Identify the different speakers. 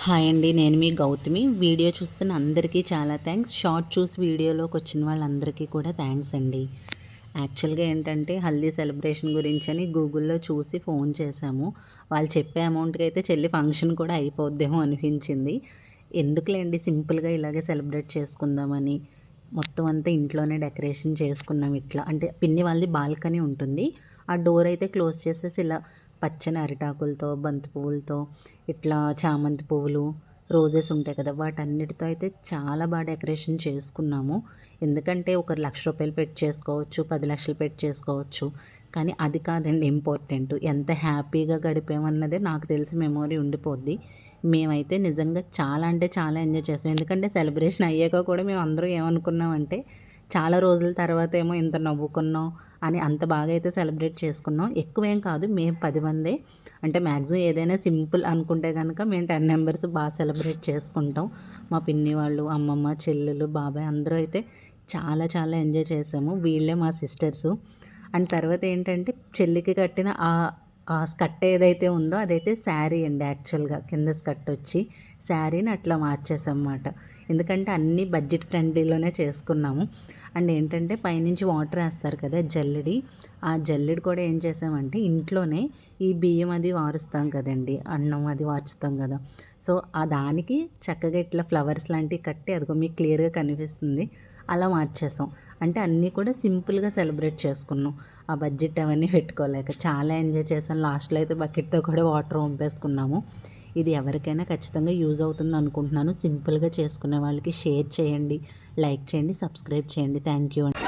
Speaker 1: Hi అండి, నేను మీ Gautami. Video చూస్తున్న అందరికీ చాలా థ్యాంక్స్. షార్ట్ చూసి వీడియోలోకి వచ్చిన వాళ్ళందరికీ కూడా థ్యాంక్స్ అండి. యాక్చువల్గా ఏంటంటే హల్దీ సెలబ్రేషన్ గురించి అని గూగుల్లో చూసి ఫోన్ చేశాము. వాళ్ళు చెప్పే అమౌంట్కి అయితే చెల్లి ఫంక్షన్ కూడా అయిపోద్దేమో అనిపించింది. ఎందుకులేండి, సింపుల్గా ఇలాగే సెలబ్రేట్ చేసుకుందామని మొత్తం అంతా ఇంట్లోనే డెకరేషన్ చేసుకున్నాం. ఇట్లా అంటే పిన్ని వాళ్ళది బాల్కనీ ఉంటుంది. ఆ డోర్ అయితే క్లోజ్ చేసేసి ఇలా పచ్చని అరిటాకులతో, బంతి పువ్వులతో, ఇట్లా చామంతి పువ్వులు, రోజెస్ ఉంటాయి కదా, వాటన్నిటితో అయితే చాలా బాగా డెకరేషన్ చేసుకున్నాము. ఎందుకంటే ఒక ₹1,00,000 పెట్టి చేసుకోవచ్చు, 10,00,000 పెట్టి చేసుకోవచ్చు. కానీ అది కాదండి ఇంపార్టెంట్. ఎంత హ్యాపీగా గడిపామన్నదే నాకు తెలిసి మెమొరీ ఉండిపోద్ది. మేమైతే నిజంగా చాలా అంటే చాలా ఎంజాయ్ చేసాం. ఎందుకంటే సెలబ్రేషన్ అయ్యాక కూడా మేము అందరూ ఏమనుకున్నామంటే చాలా రోజుల తర్వాత ఏమో ఇంత నవ్వుకున్నాం అని అంత బాగా అయితే సెలబ్రేట్ చేసుకున్నాం. ఎక్కువేం కాదు, మేము 10 మందే. అంటే మ్యాక్సిమం ఏదైనా సింపుల్ అనుకుంటే కనుక మేము 10 మెంబర్స్ బాగా సెలబ్రేట్ చేసుకుంటాం. మా పిన్ని వాళ్ళు, అమ్మమ్మ, చెల్లెలు, బాబాయ్ అందరూ అయితే చాలా చాలా ఎంజాయ్ చేసాము. వీళ్ళే మా సిస్టర్సు. అండ్ తర్వాత ఏంటంటే చెల్లికి కట్టిన ఆ స్కర్ట్ ఏదైతే ఉందో అదైతే శారీ అండి. యాక్చువల్గా కింద స్కర్ట్ వచ్చి శారీని అట్లా మార్చేసామన్నమాట. ఎందుకంటే అన్నీ బడ్జెట్ ఫ్రెండ్లీలోనే చేసుకున్నాము. అండ్ ఏంటంటే పైనుంచి వాటర్ వేస్తారు కదా జల్లెడి, ఆ జల్లెడి కూడా ఏం చేసామంటే ఇంట్లోనే ఈ బియ్యం అది వారుస్తాం కదండి, అన్నం అది వార్చుతాం కదా, సో ఆ దానికి చక్కగా ఇట్లా ఫ్లవర్స్ లాంటివి కట్టి, అదిగో మీకు క్లియర్గా కనిపిస్తుంది, అలా మార్చేసాం. అంటే అన్నీ కూడా సింపుల్గా సెలబ్రేట్ చేసుకున్నాం. ఆ బడ్జెట్ అవన్నీ పెట్టుకోలేక చాలా ఎంజాయ్ చేసాం. లాస్ట్లో అయితే బకెట్తో కూడా వాటర్ వంపేసుకున్నాము. ఇది ఎవరికైనా ఖచ్చితంగా యూజ్ అవుతుంది అనుకుంటున్నాను. సింపుల్గా చేసుకునే వాళ్ళకి షేర్ చేయండి, లైక్ చేయండి, సబ్స్క్రైబ్ చేయండి. థ్యాంక్ యూ అండి.